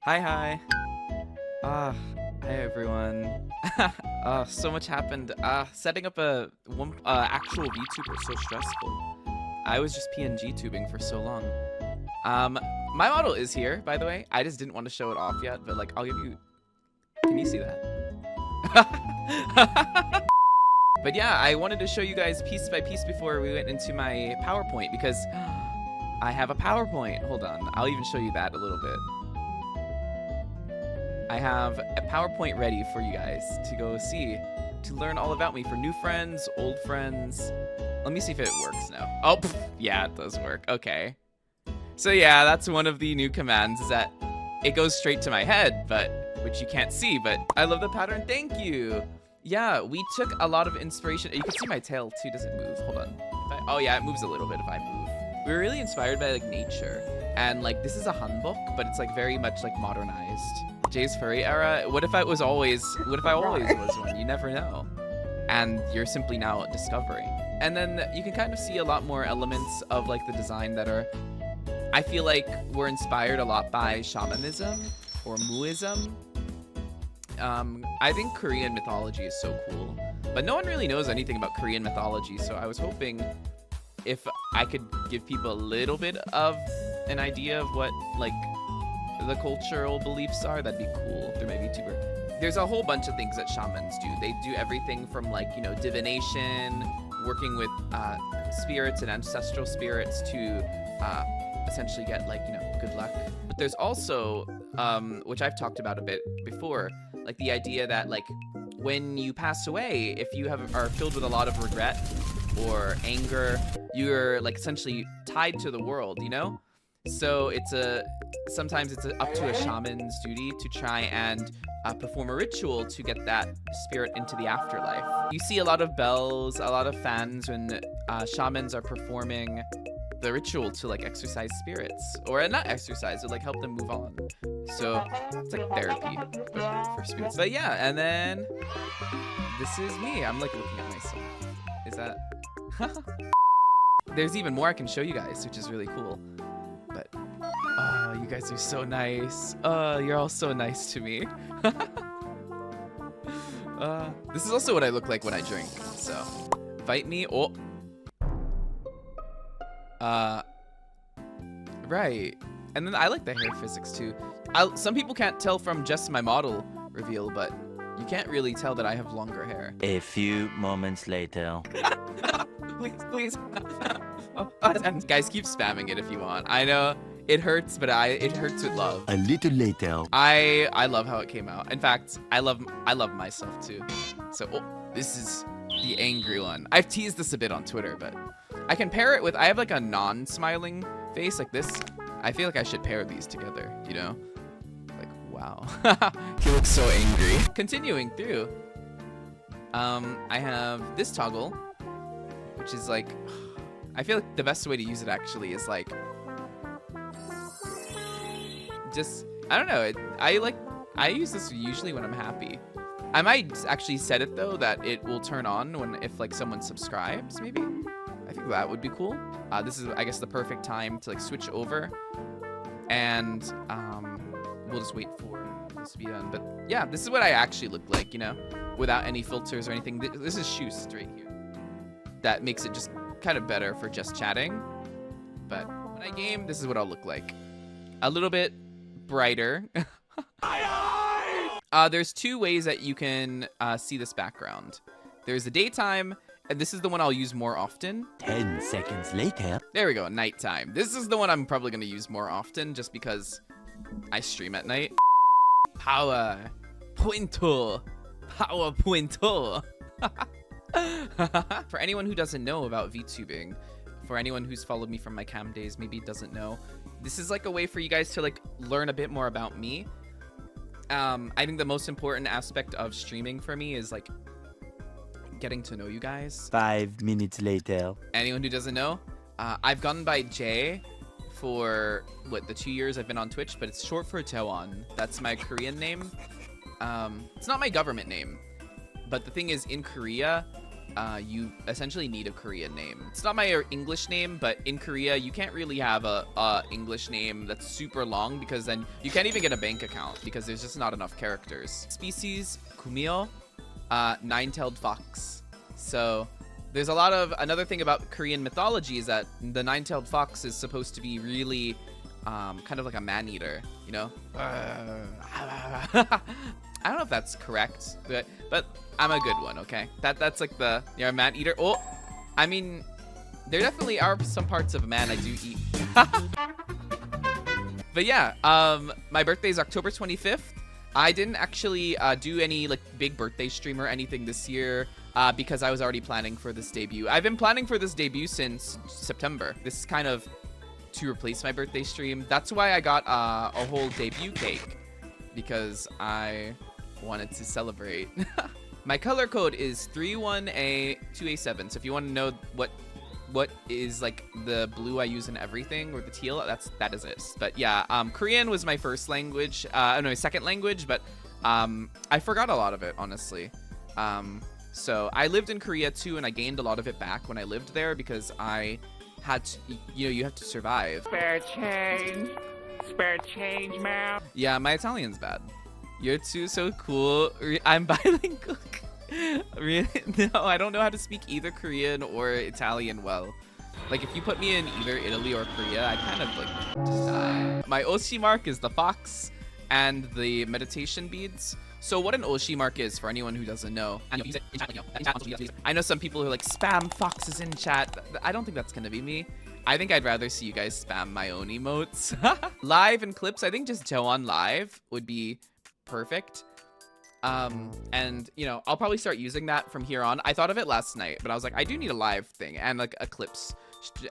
Hi, hi. Hi everyone. So much happened. Setting up a actual VTuber is so stressful. I was just PNG tubing for so long. My model is here, by the way. I just didn't want to show it off yet, but like, I'll give you. Can you see that? But yeah, I wanted to show you guys piece by piece before we went into my PowerPoint because I have a PowerPoint. Hold on, I'll even show you that a little bit. I have a PowerPoint ready for you guys to go see, to learn all about me for new friends, old friends. Let me see if it works now. Oh, yeah, it does work. Okay. So yeah, that's one of the new commands is that it goes straight to my head, which you can't see, but I love the pattern. Thank you. Yeah, we took a lot of inspiration. You can see my tail too. Does it move? Hold on. Oh yeah, it moves a little bit if I move. We were really inspired by like nature. And like this is a hanbok, but it's like very much like modernized. Jay's furry era. What if I always was one? You never know. And you're simply now discovering. And then you can kind of see a lot more elements of like the design that are, I feel like we're inspired a lot by shamanism or Muism. I think Korean mythology is so cool, but no one really knows anything about Korean mythology. So I was hoping if I could give people a little bit of an idea of what like the cultural beliefs are, that'd be cool through my VTuber. There's a whole bunch of things that shamans do. They do everything from like, you know, divination, working with spirits and ancestral spirits to essentially get like, you know, good luck. But there's also, which I've talked about a bit before, like the idea that like when you pass away, if you are filled with a lot of regret or anger, you're like essentially tied to the world, you know? So sometimes it's up to a shaman's duty to try and perform a ritual to get that spirit into the afterlife. You see a lot of bells, a lot of fans when shamans are performing the ritual to like exorcise spirits, or not exercise, but like help them move on. So it's like therapy for spirits. But yeah, and then this is me. I'm like looking at myself. Is that? There's even more I can show you guys, which is really cool. But oh, you guys are so nice. You're all so nice to me. This is also what I look like when I drink. So fight me. Oh. Right. And then I like the hair physics too. Some people can't tell from just my model reveal, but you can't really tell that I have longer hair. A few moments later. Please. Guys, keep spamming it if you want. I know it hurts, but it hurts with love. A little later. I love how it came out. In fact, I love myself too. So this is the angry one. I've teased this a bit on Twitter, but I can pair it with, I have like a non-smiling face like this. I feel like I should pair these together, you know? Like, wow. He looks so angry. Continuing through, I have this toggle, which is like, I feel like the best way to use it actually is like, just, I don't know. I use this usually when I'm happy. I might actually set it though that it will turn on if like someone subscribes, maybe. I think that would be cool. This is, I guess, the perfect time to like switch over, and we'll just wait for this to be done. But yeah, this is what I actually look like, you know, without any filters or anything. This is Shoost right here. That makes it just kind of better for just chatting. But when I game, this is what I'll look like. A little bit brighter. There's two ways that you can see this background. There's the daytime, and this is the one I'll use more often. 10 seconds later. There we go, nighttime. This is the one I'm probably going to use more often just because I stream at night. Power pointer. Power pointer. For anyone who doesn't know about VTubing, for anyone who's followed me from my cam days, maybe doesn't know, this is like a way for you guys to like learn a bit more about me. I think the most important aspect of streaming for me is like getting to know you guys. 5 minutes later. Anyone who doesn't know, I've gone by Jay for the 2 years I've been on Twitch, but it's short for Jaewon. That's my Korean name. It's not my government name, but the thing is, in Korea, you essentially need a Korean name. It's not my English name, but in Korea, you can't really have a English name that's super long because then you can't even get a bank account because there's just not enough characters. Species, kumio, nine-tailed fox. So there's a lot of, another thing about Korean mythology is that the nine-tailed fox is supposed to be really kind of like a man-eater, you know? I don't know if that's correct, but I'm a good one, okay? That's like the, you're a man-eater. Oh, I mean, there definitely are some parts of a man I do eat. But yeah, my birthday is October 25th. I didn't actually do any like big birthday stream or anything this year because I was already planning for this debut. I've been planning for this debut since September. This is kind of to replace my birthday stream. That's why I got a whole debut cake, because I wanted to celebrate. My color code is 31A2A7. So if you want to know what is like the blue I use in everything, or the teal, that is it. But yeah, Korean was my first language, no, my second language, but I forgot a lot of it, honestly. So I lived in Korea too, and I gained a lot of it back when I lived there because I had to, you know, you have to survive. Spare change, man. Yeah, my Italian's bad. You're too so cool. I'm bilingual. Really? No, I don't know how to speak either Korean or Italian well. Like, if you put me in either Italy or Korea, I kind of like just die. My Oshi mark is the fox and the meditation beads. So what an Oshi mark is, for anyone who doesn't know, I know some people who are like, spam foxes in chat. I don't think that's gonna be me. I think I'd rather see you guys spam my own emotes. Live and clips, I think just Jaewon live would be perfect. And you know, I'll probably start using that from here on. I thought of it last night, but I was like, I do need a live thing and like a clips.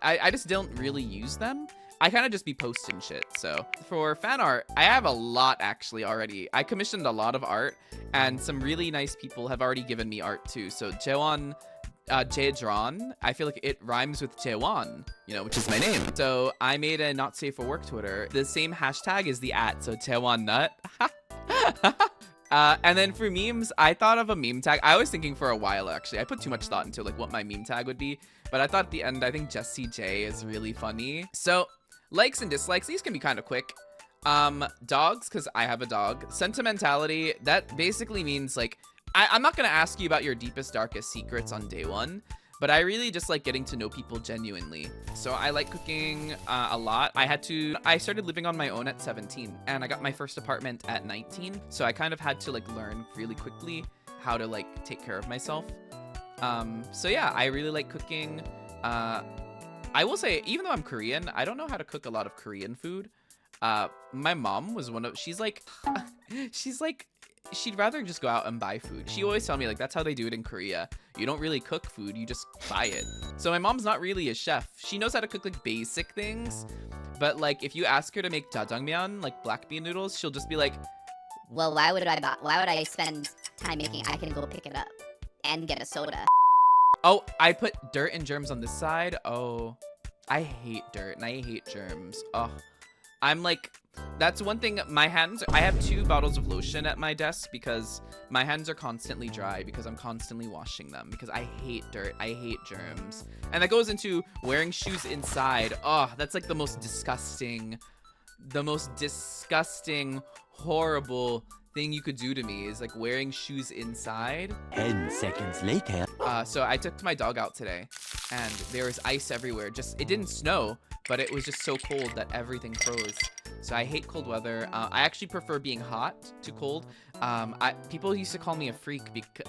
I just don't really use them. I kind of just be posting shit. So for fan art, I have a lot actually already. I commissioned a lot of art, and some really nice people have already given me art too. So Jaewon, Jaedron, I feel like it rhymes with Jaewon, you know, which is my name. So I made a not safe for work Twitter. The same hashtag is the @ so Jaewon nut. And then for memes, I thought of a meme tag. I was thinking for a while, actually. I put too much thought into like what my meme tag would be. But I thought at the end, I think Jessie J is really funny. So likes and dislikes, these can be kind of quick. Dogs, because I have a dog. Sentimentality, that basically means like, I'm not going to ask you about your deepest, darkest secrets on day one. But I really just like getting to know people genuinely. So I like cooking a lot. I started living on my own at 17, and I got my first apartment at 19. So I kind of had to like learn really quickly how to like take care of myself. So yeah, I really like cooking. I will say, even though I'm Korean, I don't know how to cook a lot of Korean food. My mom was she's like, she'd rather just go out and buy food. She always tell me like, that's how they do it in Korea. You don't really cook food, you just buy it. So my mom's not really a chef. She knows how to cook like basic things, but like if you ask her to make jjajangmyeon, like black bean noodles, she'll just be like, well, why would I spend time making? I can go pick it up and get a soda. oh, I put dirt and germs on this side. Oh, I hate dirt and I hate germs. Oh, I'm like, that's one thing. My hands, I have 2 bottles of lotion at my desk because my hands are constantly dry because I'm constantly washing them because I hate dirt. I hate germs. And that goes into wearing shoes inside. Oh, that's like the most disgusting, horrible thing you could do to me is like wearing shoes inside. 10 seconds later. So I took my dog out today and there was ice everywhere. It didn't snow, but it was just so cold that everything froze. So I hate cold weather. I actually prefer being hot to cold. People used to call me a freak because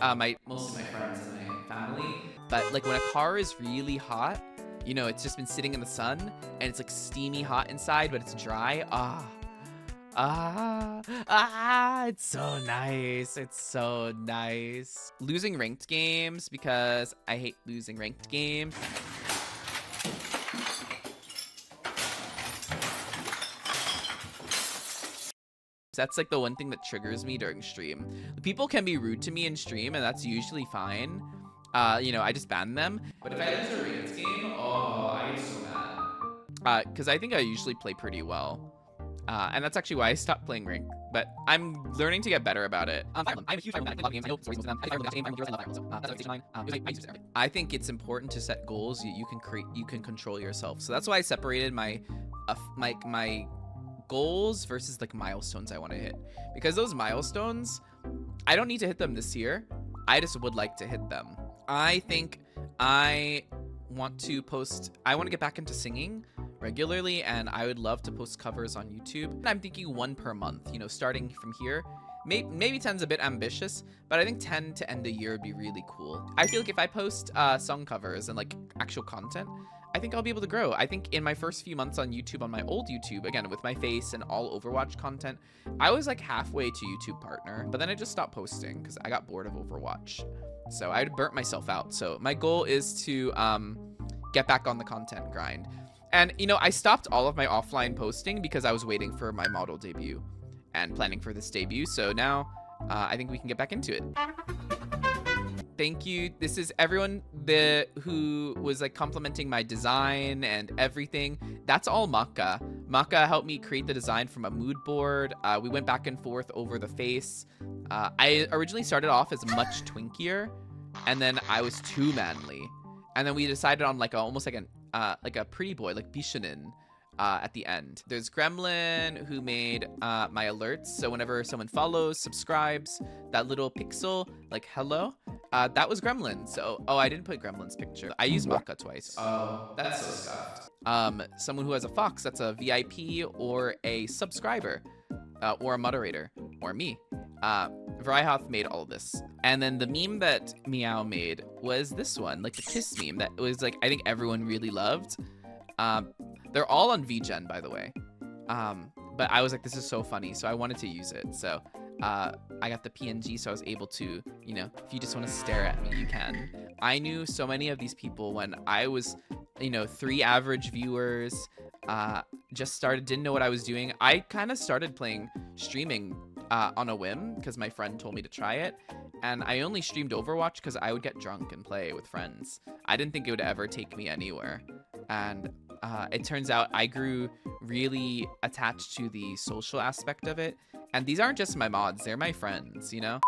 most of my friends and my family. But like when a car is really hot, you know, it's just been sitting in the sun and it's like steamy hot inside, but it's dry. It's so nice. It's so nice. Losing ranked games because I hate losing ranked games. That's like the one thing that triggers me during stream. People can be rude to me in stream and that's usually fine. You know, I just ban them. But if I lose a ranked game, oh, I get so mad. Because I think I usually play pretty well. And that's actually why I stopped playing ranked. But I'm learning to get better about it. I'm a huge fan of logging games. I know stories most of them. I think Fire Emblem games, I love Fire Emblem. That's like Station 9. I use it. I think it's important to set goals you can create. You can control yourself. So that's why I separated my goals versus like milestones I want to hit, because those milestones, I don't need to hit them this year. I just would like to hit them. I think I want to get back into singing regularly, and I would love to post covers on YouTube. And I'm thinking 1 per month, you know, starting from here. Maybe 10's a bit ambitious, but I think 10 to end the year would be really cool. I feel like if I post song covers and like actual content, I think I'll be able to grow. I think in my first few months on YouTube, on my old YouTube, again, with my face and all Overwatch content, I was like halfway to YouTube partner, but then I just stopped posting because I got bored of Overwatch. So I burnt myself out. So my goal is to get back on the content grind. And, you know, I stopped all of my offline posting because I was waiting for my model debut and planning for this debut. So now I think we can get back into it. Thank you. This is everyone who was like complimenting my design and everything. That's all Maka. Maka helped me create the design from a mood board. We went back and forth over the face. I originally started off as much twinkier, and then I was too manly. And then we decided on like almost like a pretty boy, like Bishinin. At the end. There's Gremlin, who made my alerts. So whenever someone follows, subscribes, that little pixel, like hello, that was Gremlin. So, oh, I didn't put Gremlin's picture. I used Maka twice. Oh, that's so scuffed. Someone who has a fox, that's a VIP or a subscriber, or a moderator, or me. Vryhoth made all of this. And then the meme that Meow made was this one, like the kiss meme that was like, I think everyone really loved. They're all on VGen, by the way. But I was like, this is so funny, so I wanted to use it. So I got the PNG, so I was able to, you know, if you just want to stare at me, you can. I knew so many of these people when I was, you know, 3 average viewers, just didn't know what I was doing. I kind of started streaming on a whim because my friend told me to try it. And I only streamed Overwatch because I would get drunk and play with friends. I didn't think it would ever take me anywhere. And it turns out I grew really attached to the social aspect of it. And these aren't just my mods, they're my friends, you know?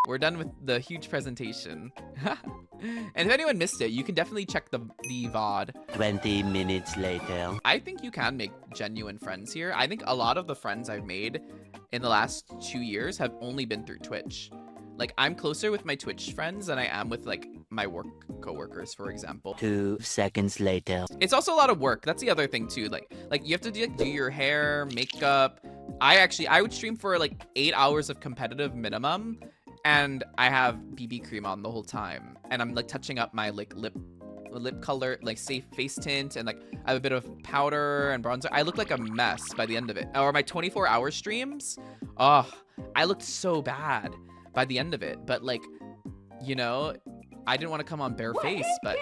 We're done with the huge presentation. And if anyone missed it, you can definitely check the VOD. 20 minutes later. I think you can make genuine friends here. I think a lot of the friends I've made in the last 2 years have only been through Twitch. Like, I'm closer with my Twitch friends than I am with, like, my work coworkers, for example. 2 seconds later. It's also a lot of work. That's the other thing, too. Like you have to do your hair, makeup. I would stream for, like, 8 hours of competitive minimum, and I have BB cream on the whole time. And I'm, like, touching up my, like, lip color, like, safe face tint, and, like, I have a bit of powder and bronzer. I look like a mess by the end of it. Or my 24-hour streams, oh, I looked so bad by the end of it. But, like, you know, I didn't want to come on bare face, but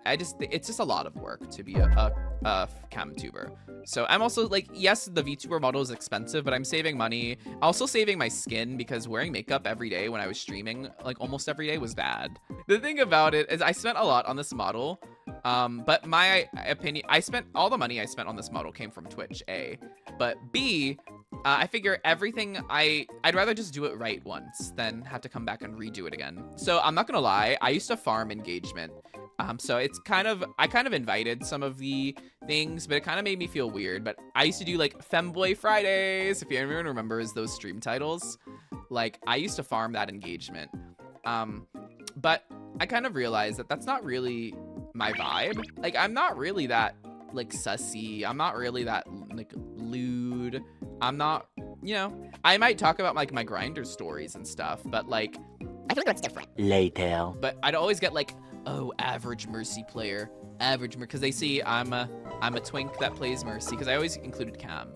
it's just a lot of work to be a cam tuber. So I'm also like, yes, the VTuber model is expensive, but I'm saving money. Also saving my skin, because wearing makeup every day when I was streaming, like almost every day, was bad. The thing about it is I spent a lot on this model, but my opinion, all the money I spent on this model came from Twitch, A. But B, I figure everything, I'd rather just do it right once than have to come back and redo it again. So I'm not gonna lie, I used to farm engagement. So it's I kind of invited some of the things, but it kind of made me feel weird. But I used to do like Femboy Fridays, if anyone remembers those stream titles. Like, I used to farm that engagement. But I kind of realized that that's not really my vibe. Like, I'm not really that like sussy. I'm not really that like lewd. I'm not, you know, I might talk about like my grinder stories and stuff, but like, I feel like that's different. Later. But I'd always get like, oh, average Mercy player, because they see I'm a twink that plays Mercy, because I always included cam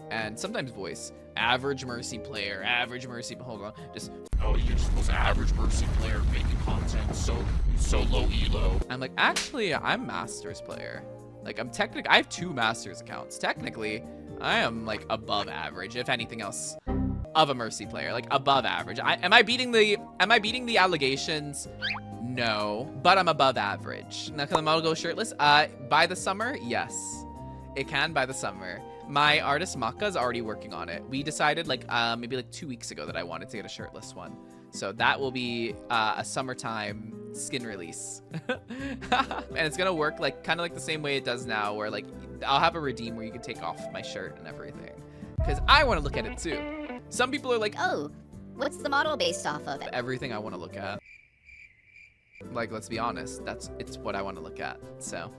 and sometimes voice. Average Mercy player, average Mercy. Hold on, just, oh, you're just the most average Mercy player making content so low elo. I'm like, actually, I'm Masters player. Like, I have 2 Masters accounts. Technically, I am like above average, if anything else, of a Mercy player, like above average. Am I beating the allegations? No, but I'm above average. Now, can the model go shirtless? By the summer, yes, it can by the summer. My artist Maka is already working on it. We decided like maybe like 2 weeks ago that I wanted to get a shirtless one. So that will be a summertime skin release. And it's gonna work like kind of like the same way it does now, where like I'll have a redeem where you can take off my shirt and everything. Because I want to look at it too. Some people are like, Oh, what's the model based off of? everything I want to look at. Like, let's be honest, it's what I want to look at. So